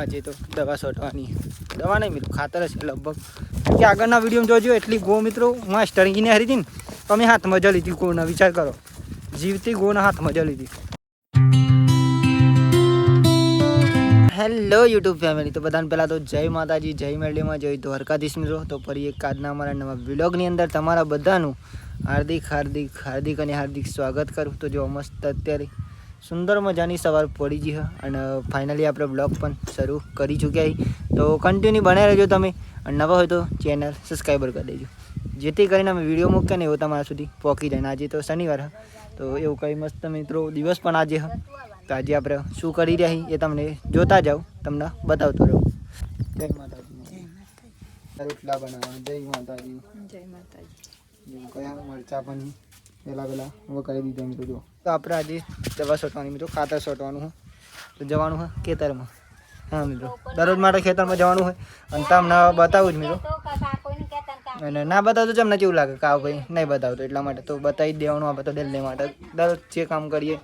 આજે તો દવા છોટવાની દવા નહીં મિત્રો ખાતર છે લગભગ કે આગળના વિડીયોમાં જોજો એટલી ગો મિત્રો માસ્ટર ને હારી હતી ને તમે હાથમાં જલી હતી ગોના વિચાર કરો જીવતી ગોના હાથમાં જલી હતી. હેલો યુટ્યુબ ફેમિલી, તો બધાને પહેલાં તો જય માતાજી, જય મેરડીમાં, જય દ્વારકાધીશ મિત્રો. તો ફરી એક આજના અમારા નવા વ્લોગની અંદર તમારા બધાનું હાર્દિક અને હાર્દિક સ્વાગત કરું. તો જો મસ્ત અત્યારે સુંદર મજાની સવાર પડી ગઈ છે અને ફાઇનલી આપણે બ્લોગ પણ શરૂ કરી ચૂક્યા છીએ. તો કન્ટિન્યુ બનાવી રહેજો તમે અને નવા હોય તો ચેનલ સબસ્ક્રાઈબર કરી દેજો જેથી કરીને અમે વિડીયો મૂકીએ ને એવો તમારા સુધી પહોંચી જાય. આજે તો શનિવાર તો એવું કંઈ મસ્ત મિત્રો દિવસ પણ આજે તો આજે આપણે શું કરી રહ્યા એ તમને જોતા જાઓ, તમને બતાવતો રહું. જય માતાજી. રોટલા બનાવવા. જય માતાજી. જય માતાજી. કયા મરચા પણ પહેલાં વગાડી દીધા મિત્રો. જો તો આપણે આજે દવા છોટવાની મિત્રો, ખાતર છોટવાનું હોય તો જવાનું હોય ખેતરમાં. હા મિત્રો, દરરોજ માટે ખેતરમાં જવાનું હોય અને તમને બતાવું જ મિત્રો. અને ના બતાવતો તમને કેવું લાગે કાવ ભાઈ નહીં બતાવતો એટલા માટે તો બતાવી જ દેવાનું. આપણે તો ડેલી માટે દરરોજ જે કામ કરીએ.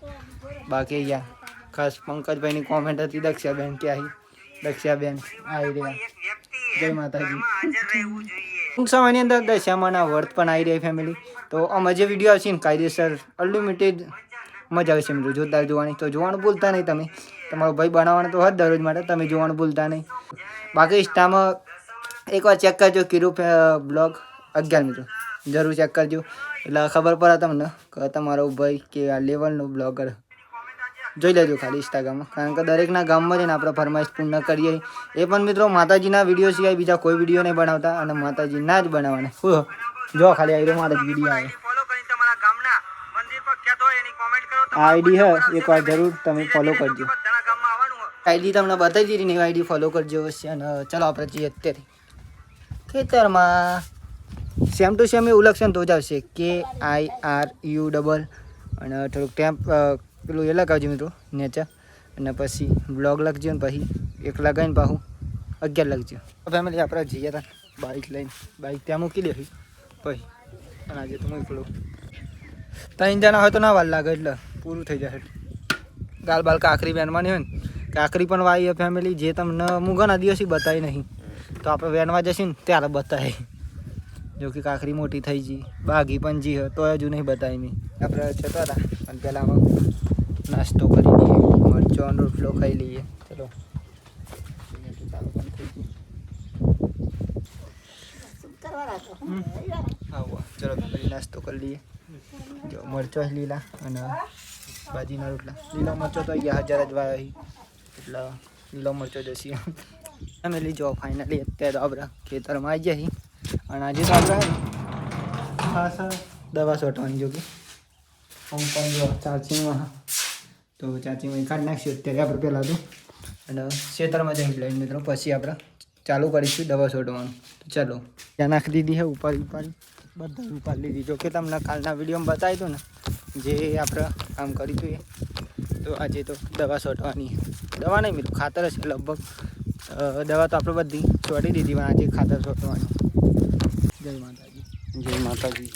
બાકી અહીંયા ખાસ પંકજભાઈની કોમેન્ટ હતી, દક્ષાબેન કે આવી દક્ષાબેન આવી રહ્યા. જય માતાજી. ટૂંક સમયની અંદર દશામાના વર્ત પણ આવી રહી ફેમિલી. તો આમાં જે વિડીયો આવશે ને કાયદેસર અનલિમિટેડ મજા આવશે મિત્રો જોરદાર જોવાની. તો જોવાનું ભૂલતા નહીં તમે. તમારો ભાઈ બનાવવાનો તો હદ દરરોજ માટે તમે જોવાનું ભૂલતા નહીં. બાકી ઇન્સ્ટામાં એકવાર ચેક કરજો કિરુ બ્લોગ 11 મિત્રો, જરૂર ચેક કરજો એટલે ખબર પડે તમને કે તમારો ભાઈ કે આ લેવલનો બ્લોગર. જોઈ લેજો ખાલી ઇન્સ્ટાગ્રામમાં, કારણ કે દરેકના ગામમાં જઈને આપણે ફરમાઈશ પૂર્ણ કરીએ. એ પણ મિત્રો માતાજીના વિડીયો સિવાય બીજા કોઈ વિડીયો નહીં બનાવતા અને માતાજીના જ બનાવવાના. જો ખાલી આઈડી મારે જ વિડીયો આવે. આઈડી હે એકવાર જરૂર તમે ફોલો કરજો. આઈડી તમને બતાવી દીધી ને આઈડી ફોલો કરજો અવશ્ય. અને ચાલો આપણે જઈએ અત્યારે ખેતરમાં. સેમ ટુ સેમ એવું લખશે ને તો જ આવશે KIRU અને થોડુંક ટેમ્પ પેલું એ લગાવજો મિત્રો નેચર. અને પછી બ્લોગ લખજો ને પછી એક લગાવીને પાછું 11 લખજો. ફેમિલી આપણે જઈએ હતા બાઇક લઈને, બાઇક ત્યાં મૂકી દે પછી. અને આજે તો મોકલો 3 જણા હોય તો ના વાર લાગે એટલે પૂરું થઈ જાય. ગાલ બાલ કાકરી વેનવાની હોય ને, કાકરી પણ વાવી ફેમિલી. જે તમને હું ઘણા દિવસથી બતાવી નહીં તો આપણે વેનવા જશે ને ત્યારે બતાવી. જો કે કાકરી મોટી થઈ ગઈ, બાગી પણ જી તો હજુ નહીં બતાવી મેં. આપણે જતા હતા અને પહેલાં નાસ્તો કરી લઈએ, મરચોનો રોટલો ખાઈ લઈએ. ચલો ચલો નાસ્તો કરી લઈએ. જો મરચો લીલા અને ભાજીના રોટલા. લીલો મરચો તો અહીંયા 1000 જ વાવી એટલે લીલો મરચો જશે અમે લીજો. ફાઇનલી અત્યારે તો આપણે ખેતરમાં આવી જાય અને આજે તો આપણે ખાસ દવા છોટવાની. જો કે પંપ જો ચાર્જિંગમાં તો ચાર્જિંગમાં કાઢી નાખીશું અત્યારે આપણે પહેલાં તો. અને ખેતરમાં જઈ લઈને મિત્રો પછી આપણે ચાલુ કરીશું દવા છોટવાનું. તો ચાલો ત્યાં નાખી દીધી છે ઉપાડી બધા ઉપાડી લીધી. જો કે તમને કાલના વિડીયોમાં બતાવી હતું ને જે આપણે કામ કર્યું હતું એ. તો આજે તો દવા છોટવાની. દવા નહીં મિત્રો ખાતર છે લગભગ. દવા તો આપણે બધી છોટી દીધી પણ આજે ખાતર છોટવાની. જય માતાજી. જય માતાજી.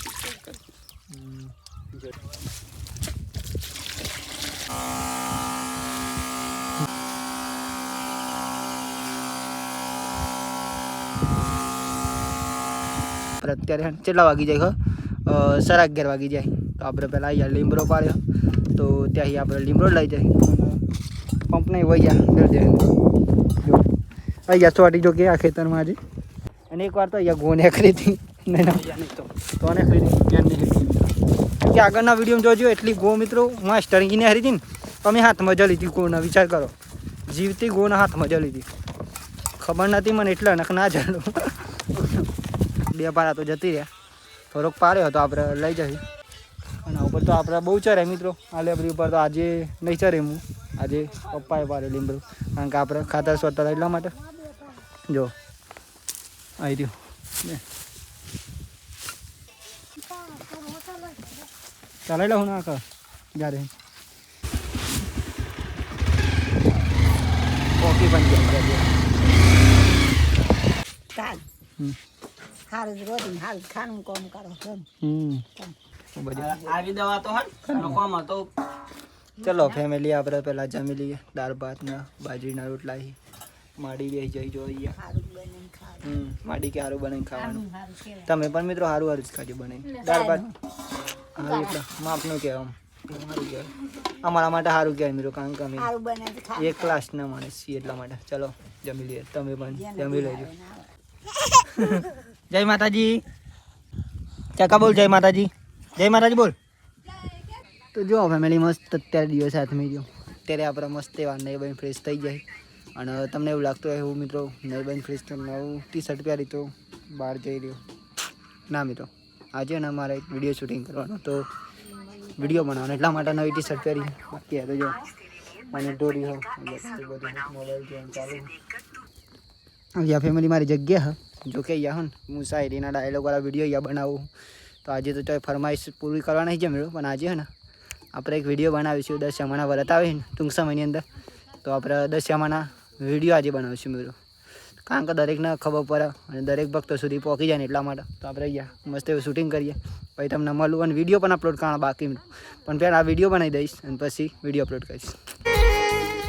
અત્યારે કેટલા વાગી જાય? 11:30 વાગી જાય. તો આપણે પહેલાં અહીંયા લીમડો પાડ્યો તો ત્યાંથી આપણે લીમડો લઈ જાય પંપ નહીં વૈયા જાય. જો અહીંયા ચોટી જો કે આ ખેતરમાં આજે. અને એકવાર તો અહીંયા ગોને ખરીદી નહીં તો ને ખરીદી કે આગળના વિડીયોમાં જોજો એટલી ગો મિત્રો માસ્ટરીને હારી હતી ને તમે હાથમાં જલી હતી ગોના વિચાર કરો. જીવતી ગોના હાથમાં જલી હતી. ખબર નથી મને એટલે નખ ના જાણું. 2 પારા તો જતી રહ્યા, થોડોક પાર્યો તો આપણે લઈ જઈએ. અને ઉપર તો આપણે બહુ ચરે મિત્રો. આ લેબરી ઉપર તો આજે નહીં ચરે હું. આજે પપ્પાએ પાડે લીમડું કારણ કે આપણે ખાતર છોડતા એટલા માટે. જો આવી રહ્યું ચાલે લઉં ના કર જ્યારે ઓકે પણ ચલો ફેમિલી આપણે પહેલાં જમી લઈએ. દાળ ભાત ને બાજરીના રોટલા માડી બેસી જઈ જો અહીંયા સારું બને ખાવાનું. માડી કે સારું બનાવીને ખાવાનું. સારું કહેવાય. તમે પણ મિત્રો સારું સારું જ ખાજો બનાવીને. દાળ ભાત સારું એટલે માપનું કહેવાય સારું કહેવાય. અમારા માટે સારું કહેવાય મિત્રો, કારણ કે અમે સારું બને તો ખાવાનું. એક ક્લાસના માણસ છીએ એટલા માટે. ચલો જમી લઈએ, તમે પણ જમી લેજો. જય માતાજી. ચાકા બોલ જય માતાજી. જય માતાજી બોલ. તો જો ફેમિલી મસ્ત અત્યારે દિવસ હાથમાં ગયો, ત્યારે આપણે મસ્ત એવા નહીં બની ફ્રેશ થઈ જાય. અને તમને એવું લાગતું હોય હું મિત્રો નહીં બની ફ્રેશ તો નવું ટી શર્ટ પહેરી તો બહાર જઈ રહ્યો. ના મિત્રો આજે ને મારે એક વિડીયો શૂટિંગ કરવાનો, તો વિડીયો બનાવવાનો એટલા માટે નવી ટી શર્ટ પહેરી. બાકી તો જો મને દોરી હોય બધું મોબાઈલ જોવાનું ચાલુ. અહીંયા ફેમિલી મારી જગ્યા હ જો કે અહીંયા હો ને હું શાયરીના ડાયલોગવાળા વિડીયો અહીંયા બનાવું. તો આજે તો ચાहे ફરમાઈશ પૂરી કરવા નહીં જમ્યો, પણ આજે હે ને આપણે એક વિડીયો બનાવીશું. દશામાના વ્રત આવે ને ટૂંક સમયની અંદર, તો આપણે દશામાના વિડીયો આજે બનાવીશું મિત્રો, કારણ કે દરેકને ખબર પડે અને દરેક ભક્તો સુધી પહોંચી જાય ને એટલા માટે. તો આપણે અહીંયા મસ્ત એવું શૂટિંગ કરીએ, પછી તમને મળું અને વિડીયો પણ અપલોડ કરવાનો બાકી મિત્રો. પણ પહેલાં આ વિડીયો બનાવી દઈશ અને પછી વિડીયો અપલોડ કરીશ.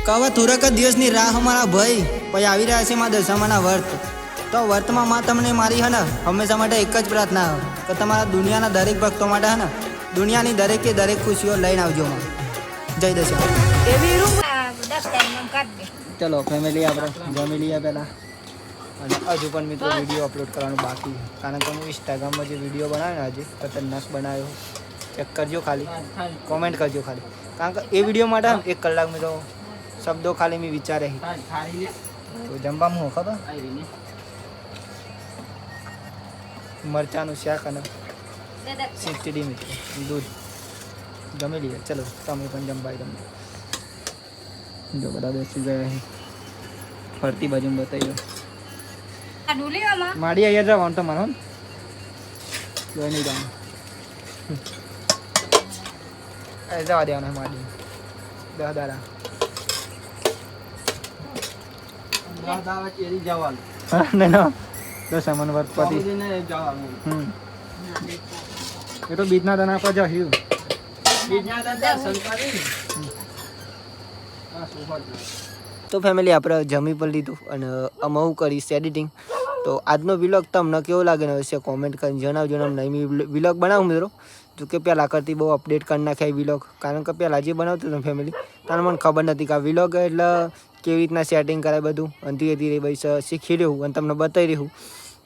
કવા થોડાક જ દિવસની રાહ અમારા ભાઈ, પછી આવી રહ્યા છે મારા દશામાના વ્રત. તો વર્તમાં માં તમને મારી હે ને હંમેશા માટે એક જ પ્રાર્થના હોય કે તમારા દુનિયાના દરેક ભક્તો માટે હે ને દુનિયાની દરેકે દરેક ખુશીઓ લઈને આવજો માં. જય દશામાં. એવી રૂમ 10 ટાઈમ કાઢ દે. ચલો ફેમિલી આપણે જમી લઈએ પહેલાં, અને હજુ પણ મિત્રો વિડીયો અપલોડ કરવાનું બાકી, કારણ કે હું ઇન્સ્ટાગ્રામમાં જે વિડીયો બનાવ્યો આજે ખતરનાક બનાવ્યો, ચેક કરજો ખાલી, કોમેન્ટ કરજો ખાલી, કારણ કે એ વિડીયો માટે 1 કલાક મિત્રો શબ્દો ખાલી મેં વિચારે. તો જમવામાં હું ખબર મરચાંનું શાક અને ખીચડી મિત્રો દૂધ જમી લઈએ. ચલો તમે પણ જમવાય તમને. જો બધા બેસી ગયા છે, ફરતી બાજુ બતાવી દો. આ ડુલીવામાં માડી અહીંયા જવાનું તમારો જોઈ નહીં જવાનું, જવા દેવાના માડી 10 દાડા. ના ના દશામાન વર્ત પછી એ તો બીજના દાના પર જશું. તો ફેમિલી આપણે જમી પણ લીધું અને અમે હું કરીશ એડિટિંગ. તો આજનો વિલોગ તમને કેવો લાગે ને વિશે કોમેન્ટ કરીને જણાવજો. ને નહીં વિલોગ બનાવું મિત્રો, જો કે પહેલાં કરતી બહુ અપડેટ કરી નાખ્યા વિલોગ, કારણ કે પહેલાં જે બનાવતું હતું ફેમિલી તારે મને ખબર નથી કે આ વિલોગ એટલે કેવી રીતના સેટિંગ કરાય બધું, અને ધીરે ધીરે ભાઈ શીખી રહ્યું અને તમને બતાવી રહ્યું.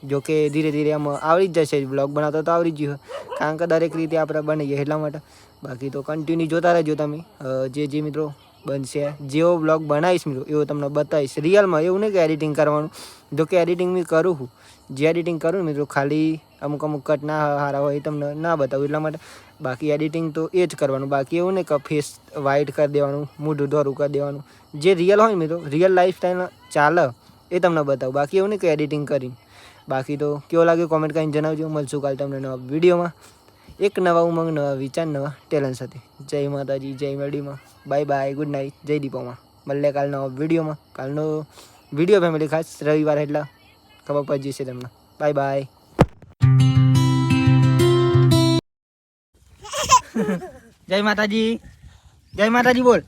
જો કે ધીરે ધીરે આમ આવડી જ જશે, બ્લોગ બનાવતો તો આવડી જ ગયું, કારણ કે દરેક રીતે આપણે બનીએ એટલા માટે. બાકી તો કન્ટિન્યુ જોતા રહેજો તમે, જે મિત્રો બનશે જેવો બ્લોગ બનાવીશ મિત્રો એવો તમને બતાવીશ રિયલમાં. એવું નહીં કે એડિટિંગ કરવાનું, જો કે એડિટિંગ મેં કરું છું, જે એડિટિંગ કરું મિત્રો ખાલી અમુક કટ ના સારા હોય એ તમને ના બતાવું એટલા માટે. બાકી એડિટિંગ તો એ જ કરવાનું, બાકી એવું નહીં કે ફેસ વાઇટ કરી દેવાનું, મોઢું ધોરું કરી દેવાનું. જે રિયલ હોય મિત્રો રિયલ લાઈફ સ્ટાઈલ ચાલે એ તમને બતાવું, બાકી એવું નહીં કે એડિટિંગ કરીને. બાકી તો કેવો લાગ્યો કોમેન્ટ કરીને જણાવજો. મળશું કાલે તમને નવા વિડીયોમાં, એક નવા ઉમંગ, નવા વિચાર, નવા ટેલેન્ટ સાથે. જય માતાજી, જય મેડીમાં, બાય બાય, ગુડ નાઇટ, જય દીપોમાં. મળે કાલ નવા વિડીયોમાં. કાલનો વિડીયો ફેમિલી ખાસ રવિવાર એટલે ખબર પડી જશે તમને. Bye bye. જય માતાજી. જય માતાજી બોલ.